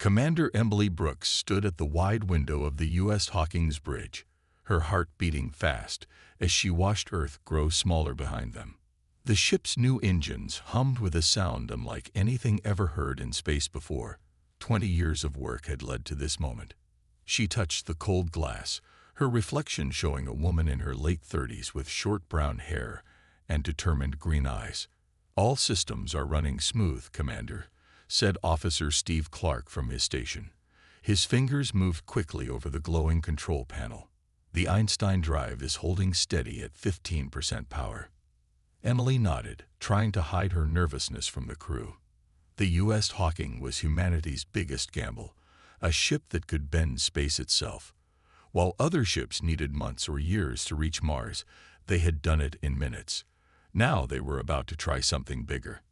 Commander Emily Brooks stood at the wide window of the U.S. Hawkins Bridge, her heart beating fast as she watched Earth grow smaller behind them. The ship's new engines hummed with a sound unlike anything ever heard in space before. 20 years of work had led to this moment. She touched the cold glass, her reflection showing a woman in her late 30s with short brown hair and determined green eyes. "All systems are running smooth, Commander," said Officer Steve Clark from his station. His fingers moved quickly over the glowing control panel. "The Einstein drive is holding steady at 15% power." Emily nodded, trying to hide her nervousness from the crew. The U.S. Hawking was humanity's biggest gamble, a ship that could bend space itself. While other ships needed months or years to reach Mars, they had done it in minutes. Now they were about to try something bigger.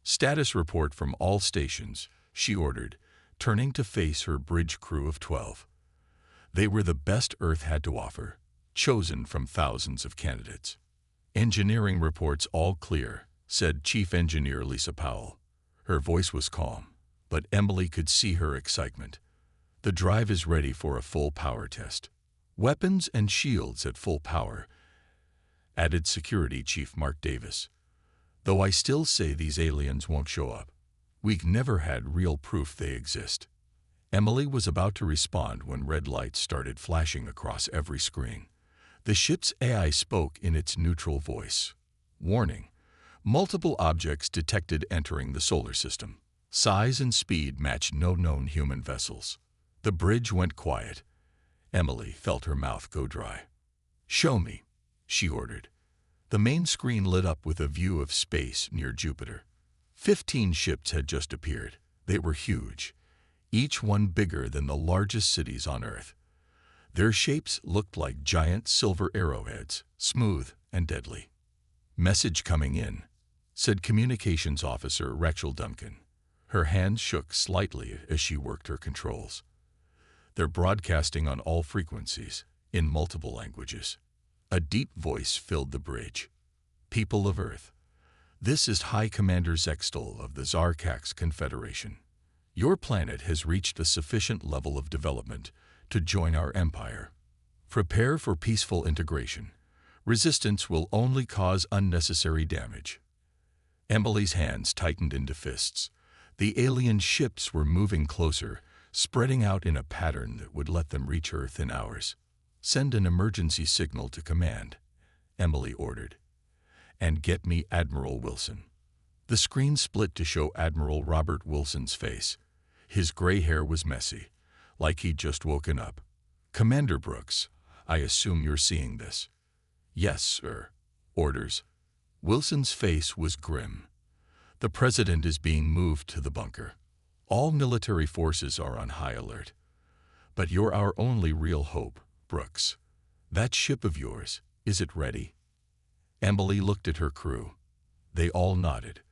"Status report from all stations," she ordered, turning to face her bridge crew of 12. They were the best Earth had to offer, chosen from thousands of candidates. "Engineering reports all clear," said Chief Engineer Lisa Powell. Her voice was calm, but Emily could see her excitement. "The drive is ready for a full power test. Weapons and shields at full power," added Security Chief Mark Davis. "Though I still say these aliens won't show up. We've never had real proof they exist." Emily was about to respond when red lights started flashing across every screen. The ship's AI spoke in its neutral voice. "Warning. Multiple objects detected entering the solar system. Size and speed match no known human vessels." The bridge went quiet. Emily felt her mouth go dry. "Show me," she ordered. The main screen lit up with a view of space near Jupiter. 15 ships had just appeared. They were huge, each one bigger than the largest cities on Earth. Their shapes looked like giant silver arrowheads, smooth and deadly. "Message coming in," said Communications Officer Rachel Duncan. Her hands shook slightly as she worked her controls. "They're broadcasting on all frequencies, in multiple languages." A deep voice filled the bridge. "People of Earth, this is High Commander Zextal of the Zarx Confederation. Your planet has reached a sufficient level of development to join our empire. Prepare for peaceful integration. Resistance will only cause unnecessary damage." Emily's hands tightened into fists. The alien ships were moving closer, spreading out in a pattern that would let them reach Earth in hours. "Send an emergency signal to command," Emily ordered. "And get me Admiral Wilson." The screen split to show Admiral Robert Wilson's face. His gray hair was messy, like he'd just woken up. "Commander Brooks, I assume you're seeing this." "Yes, sir." "Orders." Wilson's face was grim. "The President is being moved to the bunker. All military forces are on high alert. But you're our only real hope, Brooks. That ship of yours, is it ready?" Emily looked at her crew. They all nodded.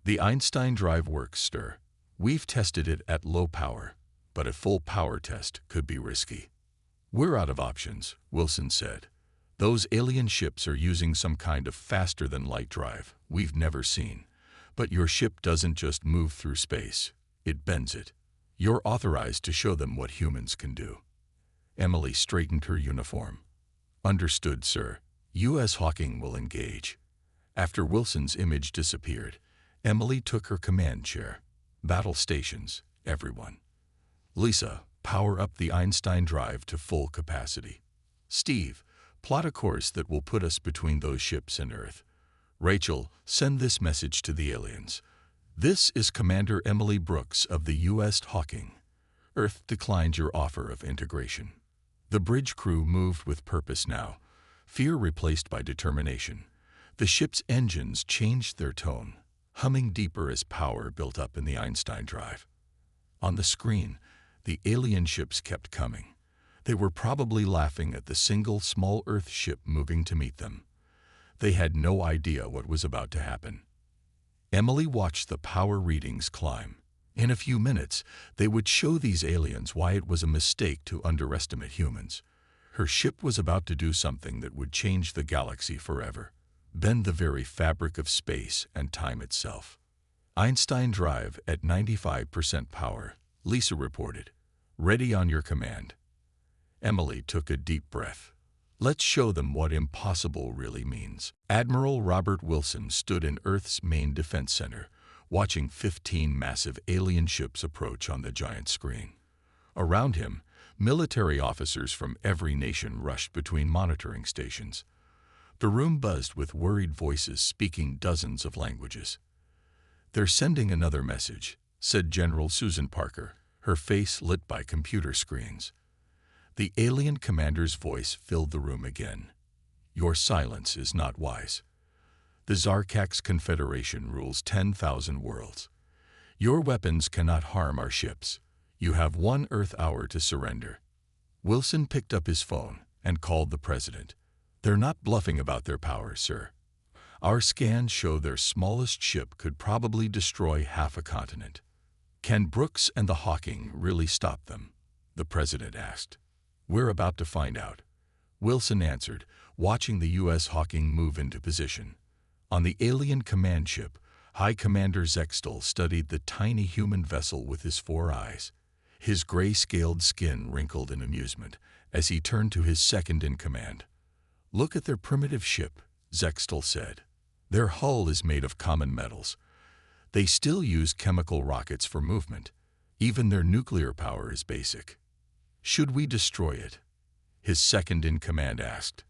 "The Einstein drive works, sir. We've tested it at low power, but a full power test could be risky." "We're out of options," Wilson said. "Those alien ships are using some kind of faster-than-light drive we've never seen. But your ship doesn't just move through space, it bends it. You're authorized to show them what humans can do." Emily straightened her uniform. "Understood, sir. U.S. Hawking will engage." After Wilson's image disappeared, Emily took her command chair. "Battle stations, everyone. Lisa, power up the Einstein drive to full capacity. Steve, plot a course that will put us between those ships and Earth. Rachel, send this message to the aliens. This is Commander Emily Brooks of the U.S. Hawking. Earth declined your offer of integration." The bridge crew moved with purpose now, fear replaced by determination. The ship's engines changed their tone, humming deeper as power built up in the Einstein drive. On the screen, the alien ships kept coming. They were probably laughing at the single small Earth ship moving to meet them. They had no idea what was about to happen. Emily watched the power readings climb. In a few minutes, they would show these aliens why it was a mistake to underestimate humans. Her ship was about to do something that would change the galaxy forever, bend the very fabric of space and time itself. Einstein drive at 95% power, Lisa reported. "Ready on your command." Emily took a deep breath. "Let's show them what impossible really means." Admiral Robert Wilson stood in Earth's main defense center, watching 15 massive alien ships approach on the giant screen. Around him, military officers from every nation rushed between monitoring stations. The room buzzed with worried voices speaking dozens of languages. "They're sending another message," said General Susan Parker, her face lit by computer screens. The alien commander's voice filled the room again. "Your silence is not wise. The Zarx Confederation rules 10,000 worlds. Your weapons cannot harm our ships. You have 1 Earth hour to surrender." Wilson picked up his phone and called the president. "They're not bluffing about their powers, sir. Our scans show their smallest ship could probably destroy half a continent." "Can Brooks and the Hawking really stop them?" the president asked. "We're about to find out," Wilson answered, watching the U.S. Hawking move into position. On the alien command ship, High Commander Zextal studied the tiny human vessel with his 4 eyes. His gray-scaled skin wrinkled in amusement as he turned to his second-in-command. "Look at their primitive ship," Zextal said. "Their hull is made of common metals. They still use chemical rockets for movement. Even their nuclear power is basic." "Should we destroy it?" his second-in-command asked.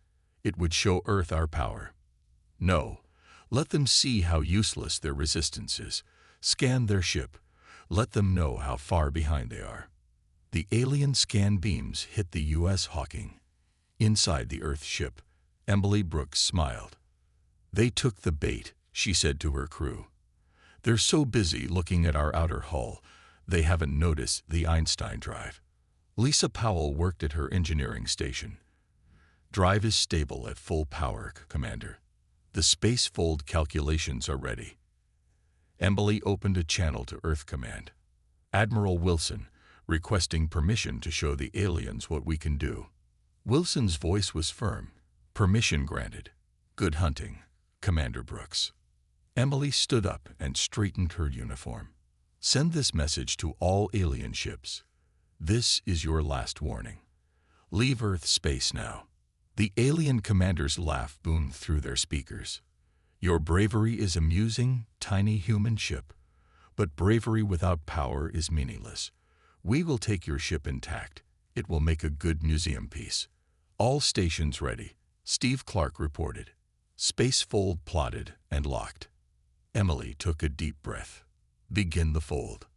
"It would show Earth our power." "No. Let them see how useless their resistance is. Scan their ship. Let them know how far behind they are." The alien scan beams hit the U.S. Hawking. Inside the Earth ship, Emily Brooks smiled. "They took the bait," she said to her crew. "They're so busy looking at our outer hull, they haven't noticed the Einstein drive." Lisa Powell worked at her engineering station. "Drive is stable at full power, Commander. The spacefold calculations are ready." Emily opened a channel to Earth Command. "Admiral Wilson, requesting permission to show the aliens what we can do." Wilson's voice was firm. "Permission granted. Good hunting, Commander Brooks." Emily stood up and straightened her uniform. "Send this message to all alien ships. This is your last warning. Leave Earth space now." The alien commander's laugh boomed through their speakers. "Your bravery is amusing, tiny human ship. But bravery without power is meaningless. We will take your ship intact. It will make a good museum piece." "All stations ready," Steve Clark reported. Spacefold plotted and locked. Emily took a deep breath. "Begin the fold."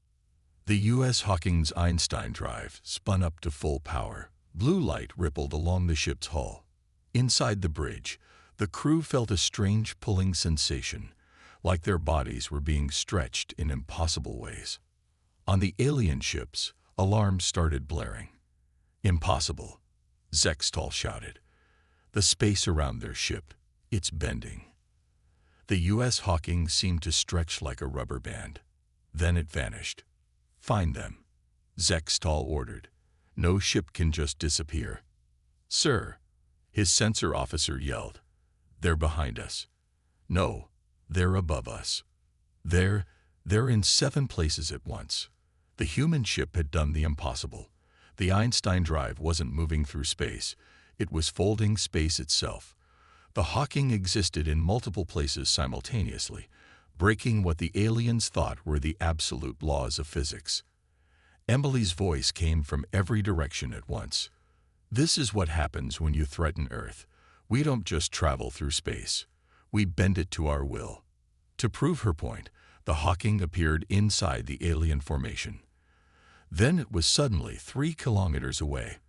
The U.S. Hawking's Einstein drive spun up to full power. Blue light rippled along the ship's hull. Inside the bridge, the crew felt a strange pulling sensation, like their bodies were being stretched in impossible ways. On the alien ships, alarms started blaring. "Impossible," Zextal shouted. "The space around their ship, it's bending." The U.S. Hawking seemed to stretch like a rubber band. Then it vanished. "Find them," Zextal ordered. "No ship can just disappear." "Sir," his sensor officer yelled. "They're behind us." "No, they're above us. They're in 7 places at once." The human ship had done the impossible. The Einstein drive wasn't moving through space. It was folding space itself. The Hawking existed in multiple places simultaneously, breaking what the aliens thought were the absolute laws of physics. Emily's voice came from every direction at once. "This is what happens when you threaten Earth. We don't just travel through space. We bend it to our will." To prove her point, the Hawking appeared inside the alien formation. Then it was suddenly 3 kilometers away.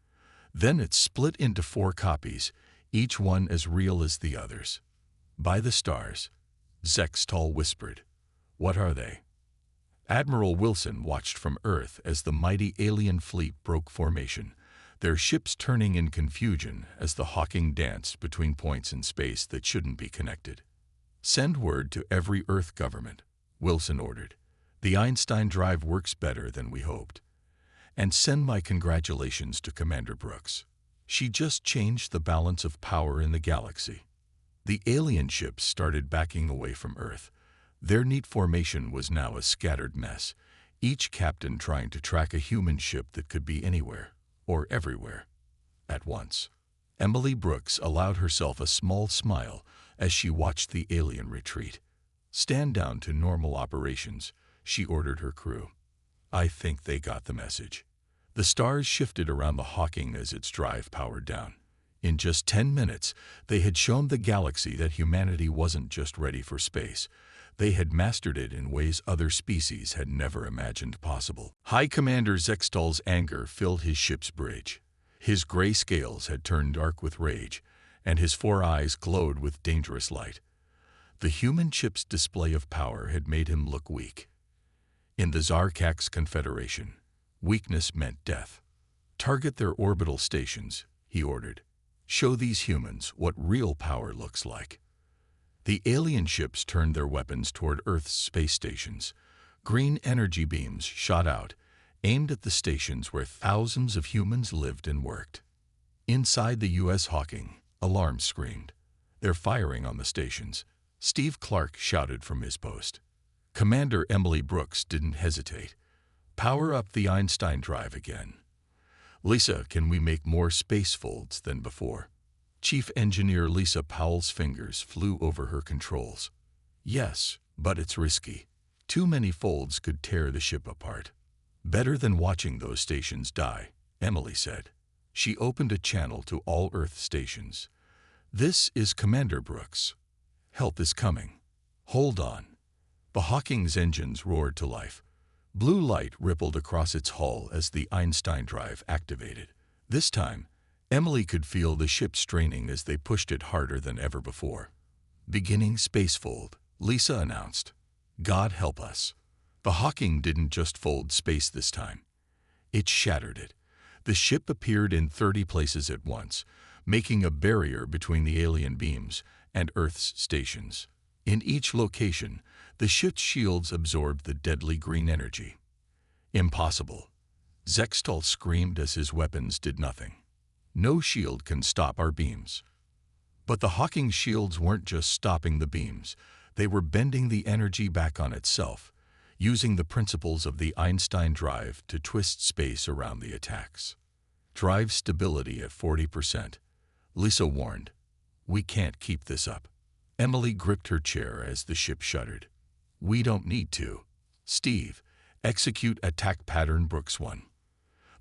Then it split into 4 copies, each one as real as the others. "By the stars," Zextal whispered. "What are they?" Admiral Wilson watched from Earth as the mighty alien fleet broke formation, their ships turning in confusion as the Hawking danced between points in space that shouldn't be connected. "Send word to every Earth government," Wilson ordered. "The Einstein drive works better than we hoped. And send my congratulations to Commander Brooks. She just changed the balance of power in the galaxy." The alien ships started backing away from Earth. Their neat formation was now a scattered mess, each captain trying to track a human ship that could be anywhere or everywhere at once. Emily Brooks allowed herself a small smile as she watched the alien retreat. "Stand down to normal operations," she ordered her crew. "I think they got the message." The stars shifted around the Hawking as its drive powered down. In just 10 minutes, they had shown the galaxy that humanity wasn't just ready for space. They had mastered it in ways other species had never imagined possible. High Commander Zextal's anger filled his ship's bridge. His gray scales had turned dark with rage, and his 4 eyes glowed with dangerous light. The human ship's display of power had made him look weak. In the Zarx Confederation, weakness meant death. "Target their orbital stations," he ordered. "Show these humans what real power looks like." The alien ships turned their weapons toward Earth's space stations. Green energy beams shot out, aimed at the stations where thousands of humans lived and worked. Inside the U.S. Hawking, alarms screamed. "They're firing on the stations," Steve Clark shouted from his post. Commander Emily Brooks didn't hesitate. "Power up the Einstein drive again." "Lisa, can we make more space folds than before?" Chief Engineer Lisa Powell's fingers flew over her controls. "Yes, but it's risky. Too many folds could tear the ship apart." "Better than watching those stations die," Emily said. She opened a channel to all Earth stations. "This is Commander Brooks. Help is coming. Hold on." The Hawking's engines roared to life. Blue light rippled across its hull as the Einstein drive activated. This time, Emily could feel the ship straining as they pushed it harder than ever before. "Beginning spacefold," Lisa announced. "God help us." The Hawking didn't just fold space this time. It shattered it. The ship appeared in 30 places at once, making a barrier between the alien beams and Earth's stations. In each location, the ship's shields absorbed the deadly green energy. "Impossible," Zextal screamed as his weapons did nothing. "No shield can stop our beams." But the Hawking shields weren't just stopping the beams. They were bending the energy back on itself, using the principles of the Einstein drive to twist space around the attacks. "Drive stability at 40%. Lisa warned. "We can't keep this up." Emily gripped her chair as the ship shuddered. "We don't need to." "Steve, execute attack pattern Brooks 1.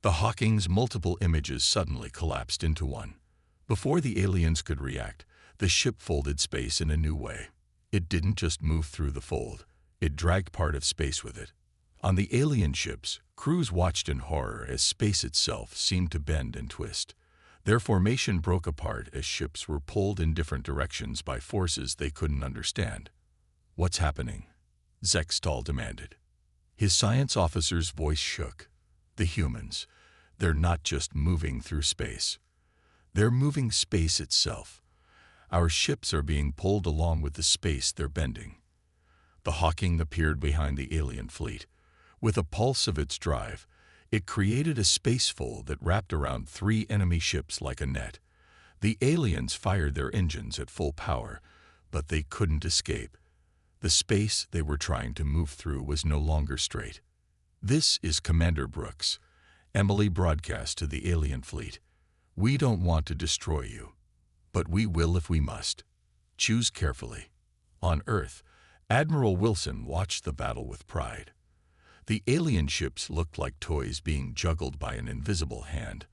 The Hawking's multiple images suddenly collapsed into one. Before the aliens could react, the ship folded space in a new way. It didn't just move through the fold, it dragged part of space with it. On the alien ships, crews watched in horror as space itself seemed to bend and twist. Their formation broke apart as ships were pulled in different directions by forces they couldn't understand. "What's happening?" Zextal demanded. His science officer's voice shook. "The humans, they're not just moving through space. They're moving space itself. Our ships are being pulled along with the space they're bending." The Hawking appeared behind the alien fleet. With a pulse of its drive, it created a space fold that wrapped around 3 enemy ships like a net. The aliens fired their engines at full power, but they couldn't escape. The space they were trying to move through was no longer straight. "This is Commander Brooks," Emily broadcast to the alien fleet. "We don't want to destroy you, but we will if we must. Choose carefully." On Earth, Admiral Wilson watched the battle with pride. The alien ships looked like toys being juggled by an invisible hand,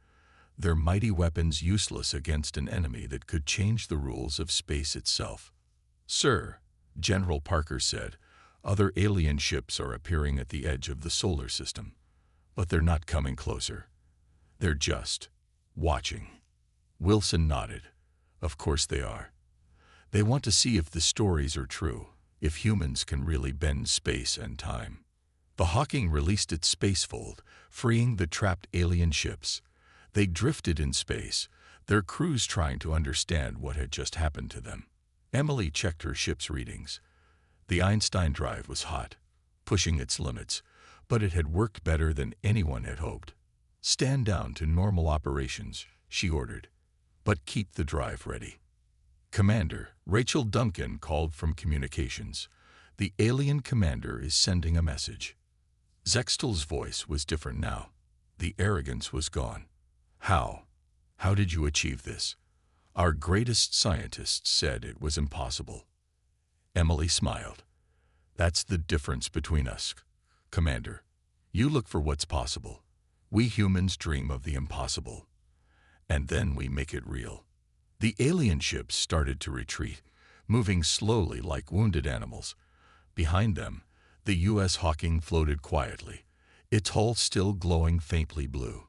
their mighty weapons useless against an enemy that could change the rules of space itself. "Sir," General Parker said, "other alien ships are appearing at the edge of the solar system, but they're not coming closer. They're just watching." Wilson nodded. "Of course they are. They want to see if the stories are true, if humans can really bend space and time." The Hawking released its spacefold, freeing the trapped alien ships. They drifted in space, their crews trying to understand what had just happened to them. Emily checked her ship's readings. The Einstein drive was hot, pushing its limits, but it had worked better than anyone had hoped. "Stand down to normal operations," she ordered, "but keep the drive ready." "Commander," Rachel Duncan called from communications. "The alien commander is sending a message." Zextel's voice was different now. The arrogance was gone. How? How did you achieve this? Our greatest scientists said it was impossible. Emily smiled. That's the difference between us, Commander. You look for what's possible. We humans dream of the impossible. And then we make it real. The alien ships started to retreat, moving slowly like wounded animals. Behind them, the U.S. Hawking floated quietly, its hull still glowing faintly blue.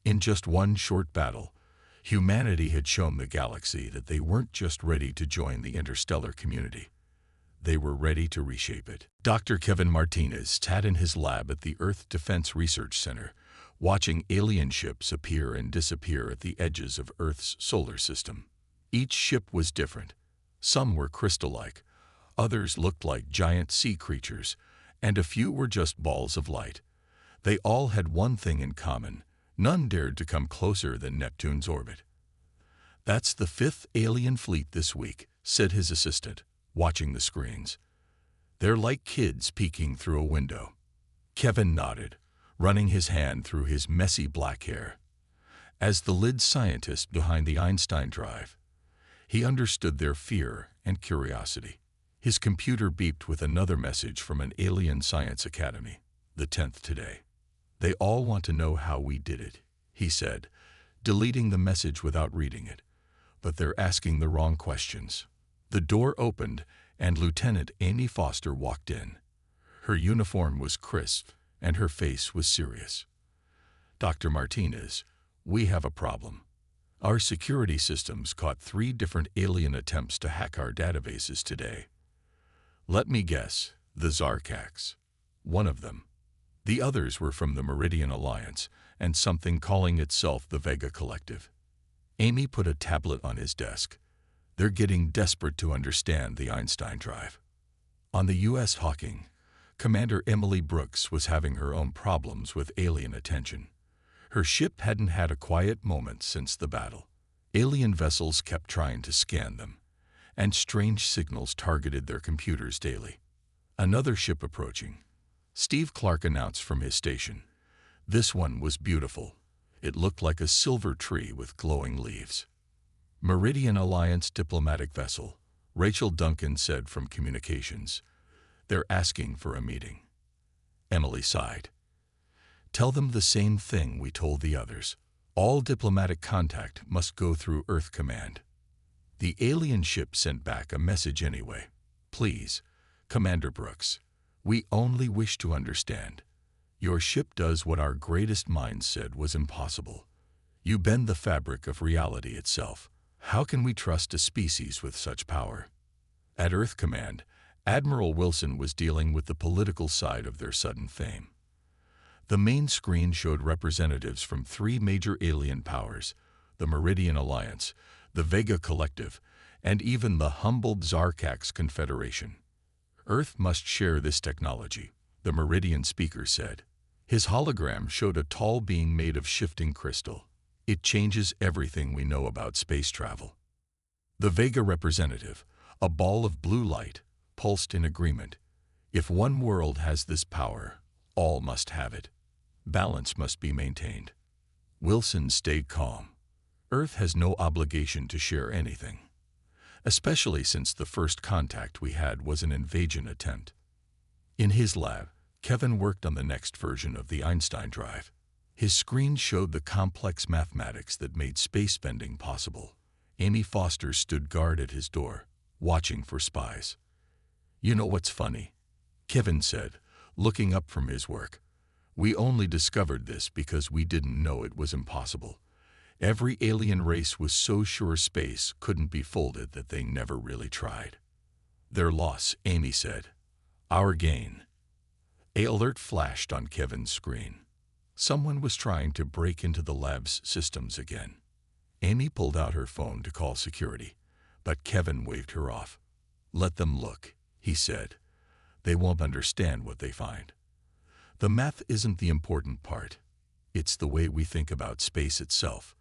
In just one short battle, humanity had shown the galaxy that they weren't just ready to join the interstellar community. They were ready to reshape it. Dr. Kevin Martinez sat in his lab at the Earth Defense Research Center, watching alien ships appear and disappear at the edges of Earth's solar system. Each ship was different. Some were crystal-like, others looked like giant sea creatures, and a few were just balls of light. They all had one thing in common: none dared to come closer than Neptune's orbit. "That's the 5th alien fleet this week," said his assistant, watching the screens. "They're like kids peeking through a window." Kevin nodded, running his hand through his messy black hair. As the lead scientist behind the Einstein drive, he understood their fear and curiosity. His computer beeped with another message from an alien science academy, the 10th today. "They all want to know how we did it," he said, deleting the message without reading it. "But they're asking the wrong questions." The door opened, and Lieutenant Amy Foster walked in. Her uniform was crisp, and her face was serious. "Dr. Martinez, we have a problem. Our security systems caught 3 different alien attempts to hack our databases today. Let me guess, the Zarx. One of them. The others were from the Meridian Alliance and something calling itself the Vega Collective." Amy put a tablet on his desk. "They're getting desperate to understand the Einstein drive." On the U.S. Hawking, Commander Emily Brooks was having her own problems with alien attention. Her ship hadn't had a quiet moment since the battle. Alien vessels kept trying to scan them, and strange signals targeted their computers daily. Another ship approaching. Steve Clark announced from his station. This one was beautiful. It looked like a silver tree with glowing leaves. "Meridian Alliance diplomatic vessel," Rachel Duncan said from communications. "They're asking for a meeting." Emily sighed. "Tell them the same thing we told the others. All diplomatic contact must go through Earth Command." The alien ship sent back a message anyway. "Please, Commander Brooks, we only wish to understand. Your ship does what our greatest minds said was impossible. You bend the fabric of reality itself. How can we trust a species with such power?" At Earth Command, Admiral Wilson was dealing with the political side of their sudden fame. The main screen showed representatives from 3 major alien powers, the Meridian Alliance, the Vega Collective, and even the humbled Zarx Confederation. "Earth must share this technology," the Meridian speaker said. His hologram showed a tall being made of shifting crystal. "It changes everything we know about space travel." The Vega representative, a ball of blue light, pulsed in agreement. "If one world has this power, all must have it. Balance must be maintained." Wilson stayed calm. "Earth has no obligation to share anything, especially since the first contact we had was an invasion attempt." In his lab, Kevin worked on the next version of the Einstein drive. His screen showed the complex mathematics that made space bending possible. Amy Foster stood guard at his door, watching for spies. "You know what's funny?" Kevin said, looking up from his work. "We only discovered this because we didn't know it was impossible. Every alien race was so sure space couldn't be folded that they never really tried." "Their loss," Amy said. "Our gain." An alert flashed on Kevin's screen. Someone was trying to break into the lab's systems again. Amy pulled out her phone to call security, but Kevin waved her off. "Let them look," he said. "They won't understand what they find. The math isn't the important part. It's the way we think about space itself.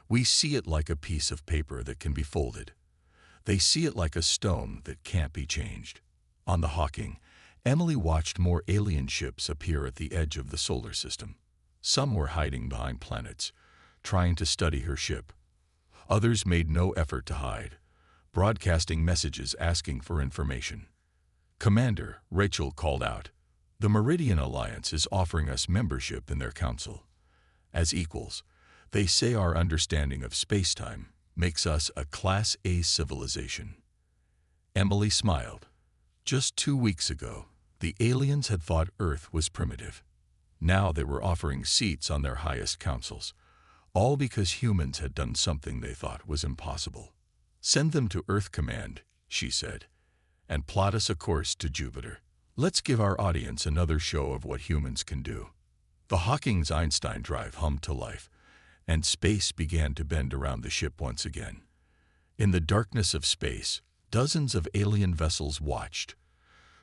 We see it like a piece of paper that can be folded. They see it like a stone that can't be changed." On the Hawking, Emily watched more alien ships appear at the edge of the solar system. Some were hiding behind planets, trying to study her ship. Others made no effort to hide, broadcasting messages asking for information. Commander Rachel called out, "The Meridian Alliance is offering us membership in their council. As equals, they say our understanding of space-time makes us a Class A civilization." Emily smiled. Just 2 weeks ago, the aliens had thought Earth was primitive. Now they were offering seats on their highest councils, all because humans had done something they thought was impossible. "Send them to Earth Command," she said, "and plot us a course to Jupiter. Let's give our audience another show of what humans can do." The Hawkins-Einstein drive hummed to life, and space began to bend around the ship once again. In the darkness of space, dozens of alien vessels watched,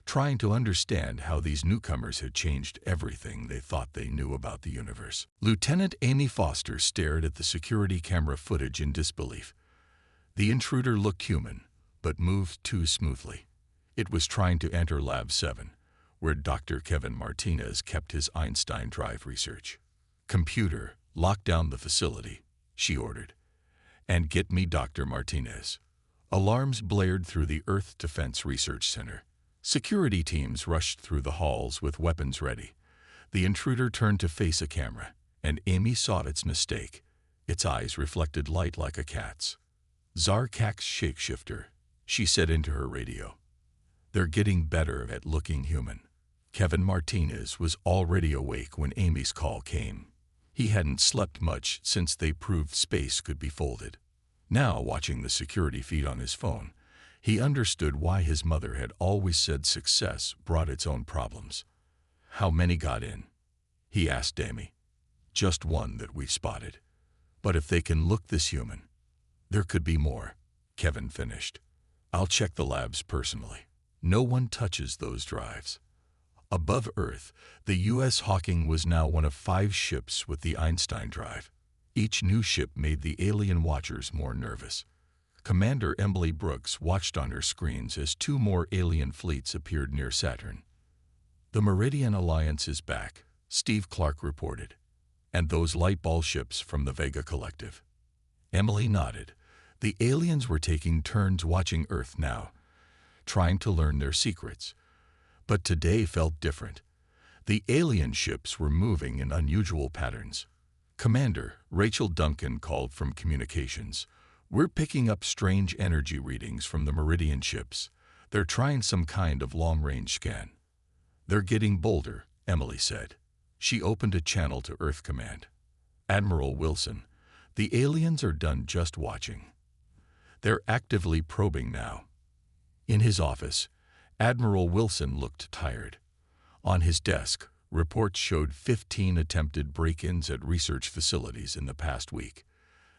trying to understand how these newcomers had changed everything they thought they knew about the universe. Lieutenant Amy Foster stared at the security camera footage in disbelief. The intruder looked human, but moved too smoothly. It was trying to enter Lab 7, where Dr. Kevin Martinez kept his Einstein drive research. "Computer, lock down the facility," she ordered. "And get me Dr. Martinez." Alarms blared through the Earth Defense Research Center. Security teams rushed through the halls with weapons ready. The intruder turned to face a camera, and Amy saw its mistake. Its eyes reflected light like a cat's. "Zarx shapeshifter," she said into her radio. "They're getting better at looking human." Kevin Martinez was already awake when Amy's call came. He hadn't slept much since they proved space could be folded. Now, watching the security feed on his phone, he understood why his mother had always said success brought its own problems. "How many got in?" he asked Amy. "Just one that we've spotted. But if they can look this human, there could be more," Kevin finished. "I'll check the labs personally. No one touches those drives." Above Earth, the U.S. Hawking was now one of 5 ships with the Einstein drive. Each new ship made the alien watchers more nervous. Commander Emily Brooks watched on her screens as 2 more alien fleets appeared near Saturn. "The Meridian Alliance is back," Steve Clark reported. "And those light ball ships from the Vega Collective." Emily nodded. The aliens were taking turns watching Earth now, trying to learn their secrets. But today felt different. The alien ships were moving in unusual patterns. Commander Rachel Duncan called from communications. "We're picking up strange energy readings from the Meridian ships. They're trying some kind of long-range scan." "They're getting bolder," Emily said. She opened a channel to Earth Command. "Admiral Wilson, the aliens are done just watching. They're actively probing now." In his office, Admiral Wilson looked tired. On his desk, reports showed 15 attempted break-ins at research facilities in the past week.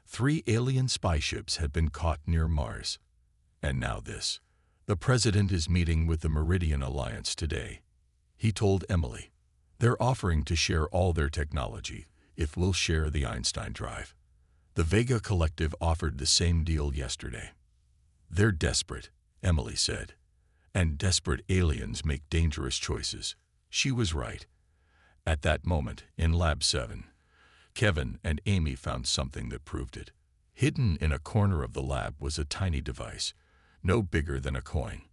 3 alien spy ships had been caught near Mars. And now this. "The President is meeting with the Meridian Alliance today," he told Emily. "They're offering to share all their technology if we'll share the Einstein drive." The Vega Collective offered the same deal yesterday. "They're desperate," Emily said. "And desperate aliens make dangerous choices." She was right. At that moment, in Lab 7, Kevin and Amy found something that proved it. Hidden in a corner of the lab was a tiny device, no bigger than a coin.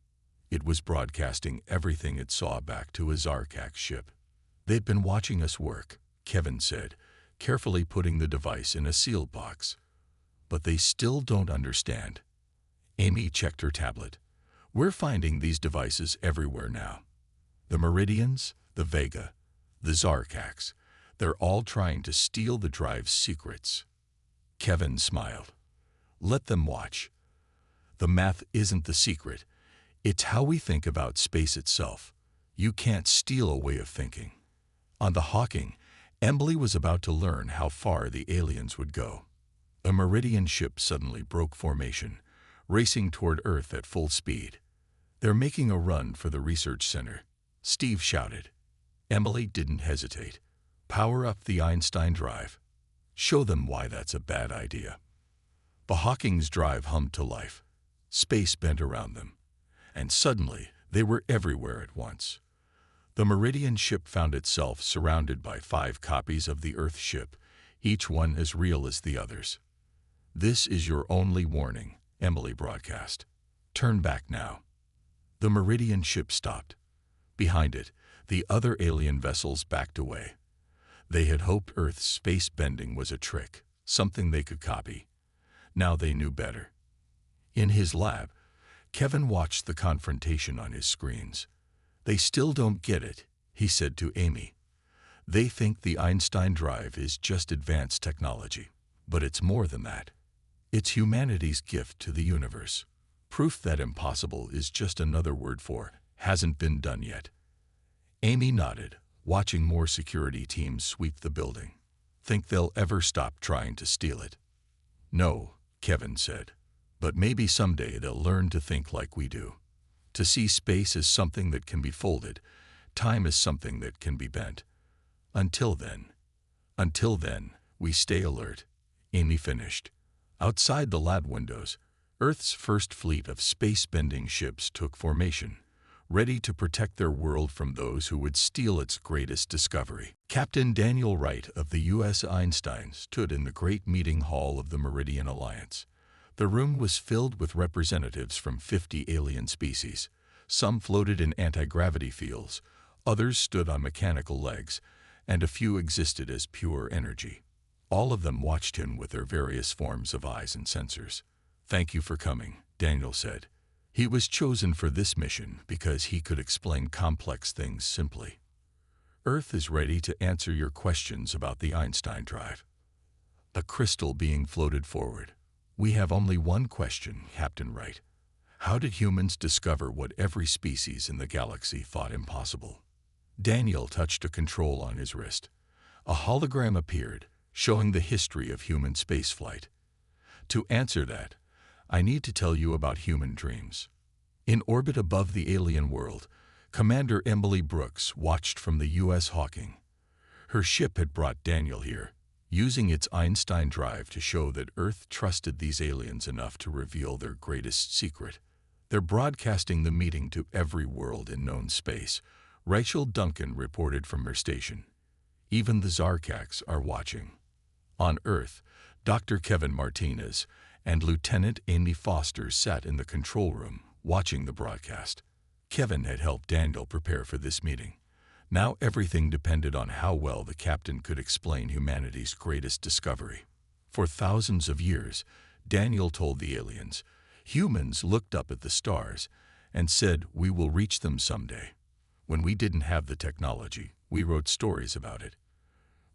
It was broadcasting everything it saw back to a Zarx ship. "They've been watching us work," Kevin said, carefully putting the device in a sealed box. "But they still don't understand." Amy checked her tablet. "We're finding these devices everywhere now. The Meridians, the Vega, the Zarx, they're all trying to steal the drive's secrets." Kevin smiled. "Let them watch. The math isn't the secret. It's how we think about space itself. You can't steal a way of thinking." On the Hawking, Emily was about to learn how far the aliens would go. A Meridian ship suddenly broke formation, racing toward Earth at full speed. "They're making a run for the research center," Steve shouted. Emily didn't hesitate. "Power up the Einstein drive. Show them why that's a bad idea." The Hawking's drive hummed to life. Space bent around them. And suddenly, they were everywhere at once. The Meridian ship found itself surrounded by 5 copies of the Earth ship, each one as real as the others. "This is your only warning," Emily broadcast. "Turn back now." The Meridian ship stopped. Behind it, the other alien vessels backed away. They had hoped Earth's space bending was a trick, something they could copy. Now they knew better. In his lab, Kevin watched the confrontation on his screens. "They still don't get it," he said to Amy. "They think the Einstein drive is just advanced technology. But it's more than that. It's humanity's gift to the universe. Proof that impossible is just another word for hasn't been done yet." Amy nodded, watching more security teams sweep the building. "Think they'll ever stop trying to steal it?" "No," Kevin said. "But maybe someday they'll learn to think like we do. To see space as something that can be folded, time as something that can be bent. Until then, we stay alert," Amy finished. Outside the lab windows, Earth's first fleet of space-bending ships took formation, ready to protect their world from those who would steal its greatest discovery. Captain Daniel Wright of the U.S. Einstein stood in the great meeting hall of the Meridian Alliance. The room was filled with representatives from 50 alien species. Some floated in anti-gravity fields, others stood on mechanical legs, and a few existed as pure energy. All of them watched him with their various forms of eyes and sensors. "Thank you for coming," Daniel said. He was chosen for this mission because he could explain complex things simply. "Earth is ready to answer your questions about the Einstein drive." The crystal being floated forward. "We have only one question, Captain Wright. How did humans discover what every species in the galaxy thought impossible?" Daniel touched a control on his wrist. A hologram appeared, showing the history of human spaceflight. "To answer that, I need to tell you about human dreams." In orbit above the alien world, Commander Emily Brooks watched from the U.S. Hawking. Her ship had brought Daniel here, using its Einstein drive to show that Earth trusted these aliens enough to reveal their greatest secret. "They're broadcasting the meeting to every world in known space," Rachel Duncan reported from her station. "Even the Zarx are watching." On Earth, Dr. Kevin Martinez and Lieutenant Amy Foster sat in the control room, watching the broadcast. Kevin had helped Daniel prepare for this meeting. Now everything depended on how well the captain could explain humanity's greatest discovery. For thousands of years, Daniel told the aliens, humans looked up at the stars and said, "We will reach them someday." When we didn't have the technology, we wrote stories about it.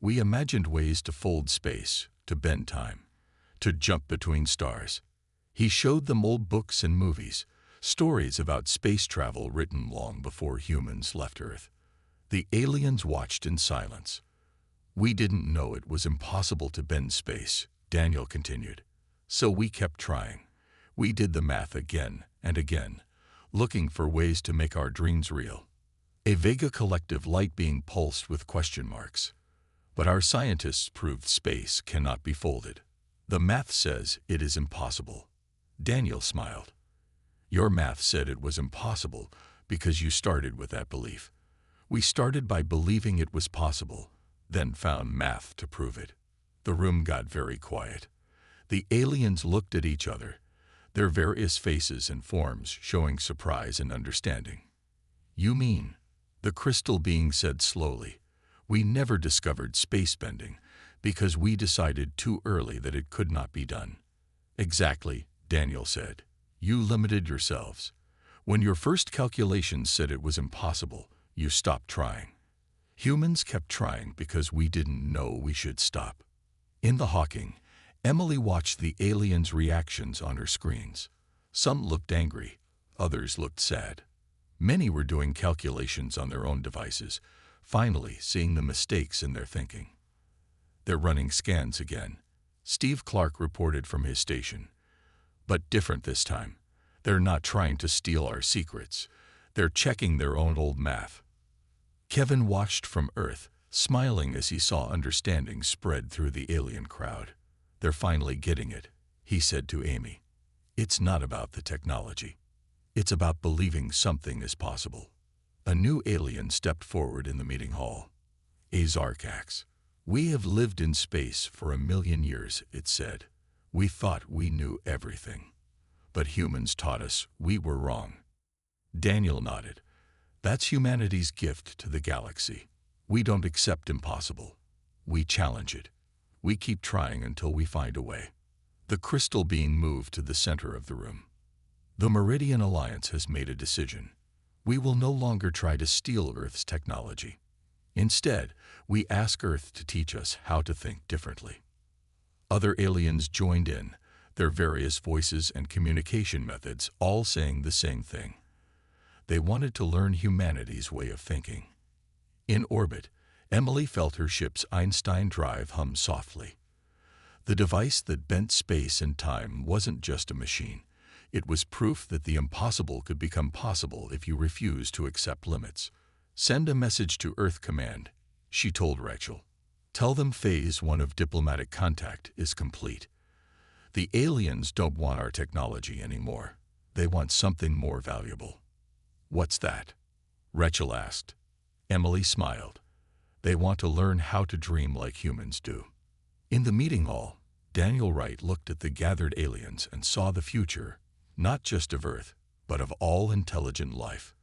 We imagined ways to fold space, to bend time, to jump between stars. He showed them old books and movies, stories about space travel written long before humans left Earth. The aliens watched in silence. "We didn't know it was impossible to bend space," Daniel continued. "So we kept trying. We did the math again and again, looking for ways to make our dreams real." A Vega collective light being pulsed with question marks. "But our scientists proved space cannot be folded. The math says it is impossible." Daniel smiled. "Your math said it was impossible because you started with that belief. We started by believing it was possible, then found math to prove it." The room got very quiet. The aliens looked at each other, their various faces and forms showing surprise and understanding. "You mean," the crystal being said slowly, "we never discovered space bending because we decided too early that it could not be done." "Exactly," Daniel said. "You limited yourselves. When your first calculations said it was impossible, you stopped trying. Humans kept trying because we didn't know we should stop." In the Hawking, Emily watched the aliens' reactions on her screens. Some looked angry, others looked sad. Many were doing calculations on their own devices, finally seeing the mistakes in their thinking. "They're running scans again," Steve Clark reported from his station. "But different this time. They're not trying to steal our secrets. They're checking their own old math." Kevin watched from Earth, smiling as he saw understanding spread through the alien crowd. "They're finally getting it," he said to Amy. "It's not about the technology. It's about believing something is possible." A new alien stepped forward in the meeting hall. A Zarx. "We have lived in space for 1,000,000 years," it said. "We thought we knew everything. But humans taught us we were wrong." Daniel nodded. "That's humanity's gift to the galaxy. We don't accept impossible. We challenge it. We keep trying until we find a way." The crystal being moved to the center of the room. "The Meridian Alliance has made a decision. We will no longer try to steal Earth's technology. Instead, we ask Earth to teach us how to think differently." Other aliens joined in, their various voices and communication methods all saying the same thing. They wanted to learn humanity's way of thinking. In orbit, Emily felt her ship's Einstein drive hum softly. The device that bent space and time wasn't just a machine. It was proof that the impossible could become possible if you refused to accept limits. "Send a message to Earth Command," she told Rachel. "Tell them Phase 1 of diplomatic contact is complete. The aliens don't want our technology anymore. They want something more valuable." "What's that?" Rachel asked. Emily smiled. "They want to learn how to dream like humans do." In the meeting hall, Daniel Wright looked at the gathered aliens and saw the future, not just of Earth, but of all intelligent life.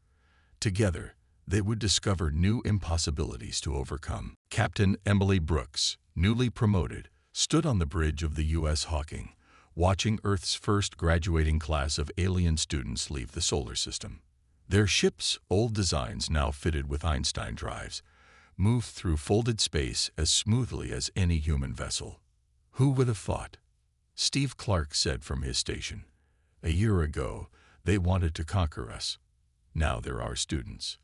Together, they would discover new impossibilities to overcome. Captain Emily Brooks, newly promoted, stood on the bridge of the U.S. Hawking, watching Earth's first graduating class of alien students leave the solar system. Their ship's old designs, now fitted with Einstein drives, moved through folded space as smoothly as any human vessel. "Who would have thought?" Steve Clark said from his station. "A year ago, they wanted to conquer us. Now they're our students."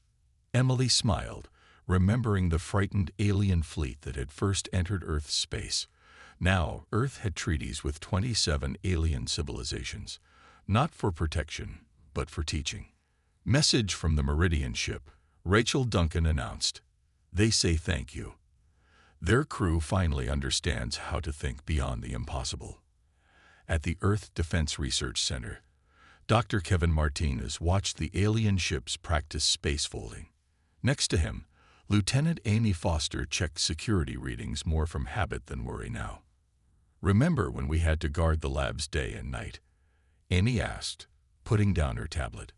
Emily smiled, remembering the frightened alien fleet that had first entered Earth's space. Now, Earth had treaties with 27 alien civilizations, not for protection, but for teaching. "Message from the Meridian ship," Rachel Duncan announced. "They say thank you. Their crew finally understands how to think beyond the impossible." At the Earth Defense Research Center, Dr. Kevin Martinez watched the alien ships practice space folding. Next to him, Lieutenant Amy Foster checked security readings more from habit than worry now. "Remember when we had to guard the labs day and night?" Amy asked, putting down her tablet.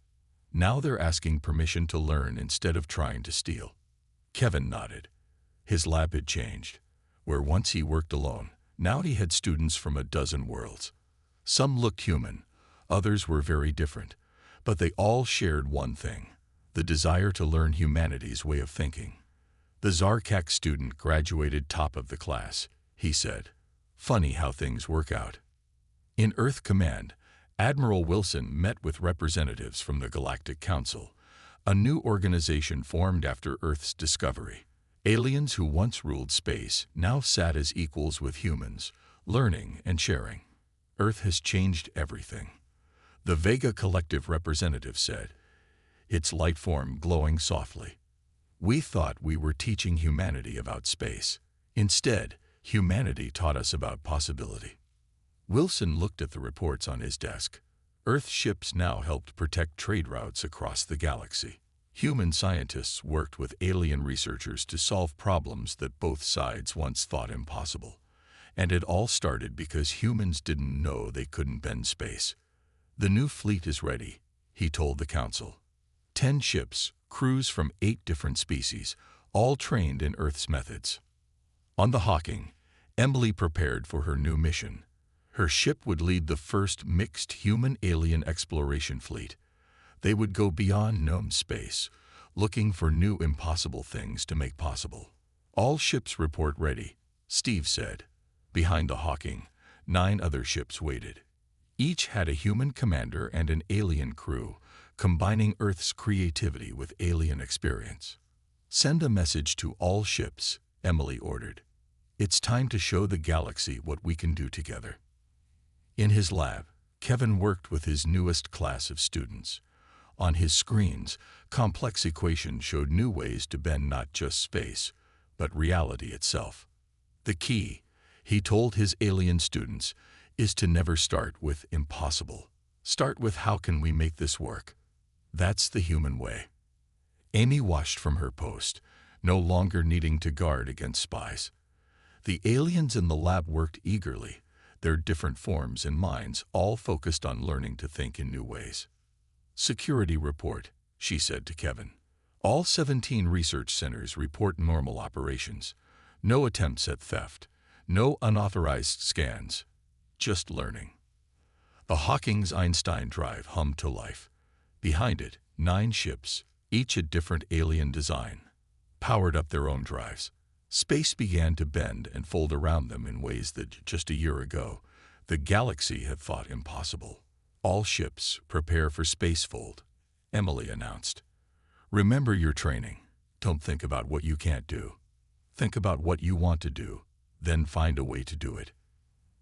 "Now they're asking permission to learn instead of trying to steal." Kevin nodded. His lab had changed. Where once he worked alone, now he had students from a dozen worlds. Some looked human, others were very different, but they all shared one thing: the desire to learn humanity's way of thinking. "The Zarx student graduated top of the class," he said. "Funny how things work out." In Earth Command, Admiral Wilson met with representatives from the Galactic Council, a new organization formed after Earth's discovery. Aliens who once ruled space now sat as equals with humans, learning and sharing. "Earth has changed everything," the Vega Collective representative said, its light form glowing softly. "We thought we were teaching humanity about space. Instead, humanity taught us about possibility." Wilson looked at the reports on his desk. Earth ships now helped protect trade routes across the galaxy. Human scientists worked with alien researchers to solve problems that both sides once thought impossible. And it all started because humans didn't know they couldn't bend space. "The new fleet is ready," he told the council. 10 ships, crews from 8 different species, all trained in Earth's methods. On the Hawking, Emily prepared for her new mission. Her ship would lead the first mixed human-alien exploration fleet. They would go beyond known space, looking for new impossible things to make possible. "All ships report ready," Steve said. Behind the Hawking, 9 other ships waited. Each had a human commander and an alien crew, combining Earth's creativity with alien experience. "Send a message to all ships," Emily ordered. "It's time to show the galaxy what we can do together." In his lab, Kevin worked with his newest class of students. On his screens, complex equations showed new ways to bend not just space, but reality itself. "The key," he told his alien students, "is to never start with impossible. Start with how can we make this work? That's the human way." Amy watched from her post, no longer needing to guard against spies. The aliens in the lab worked eagerly, their different forms and minds all focused on learning to think in new ways. "Security report," she said to Kevin. "All 17 research centers report normal operations. No attempts at theft, no unauthorized scans, just learning." The Hawkins-Einstein drive hummed to life. Behind it, 9 ships, each a different alien design, powered up their own drives. Space began to bend and fold around them in ways that, just a year ago, the galaxy had thought impossible. "All ships, prepare for spacefold," Emily announced. "Remember your training. Don't think about what you can't do. Think about what you want to do, then find a way to do it."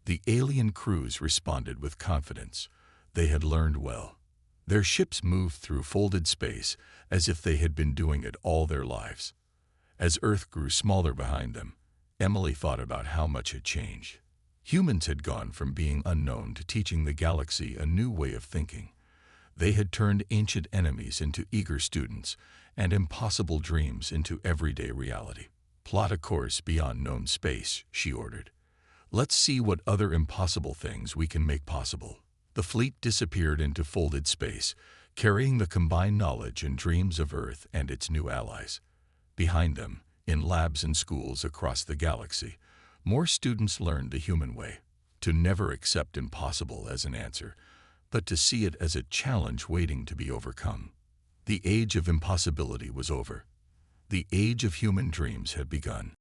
The alien crews responded with confidence. They had learned well. Their ships moved through folded space as if they had been doing it all their lives. As Earth grew smaller behind them, Emily thought about how much had changed. Humans had gone from being unknown to teaching the galaxy a new way of thinking. They had turned ancient enemies into eager students and impossible dreams into everyday reality. "Plot a course beyond known space," she ordered. "Let's see what other impossible things we can make possible." The fleet disappeared into folded space, carrying the combined knowledge and dreams of Earth and its new allies. Behind them, in labs and schools across the galaxy, more students learned the human way, to never accept impossible as an answer, but to see it as a challenge waiting to be overcome. The age of impossibility was over. The age of human dreams had begun.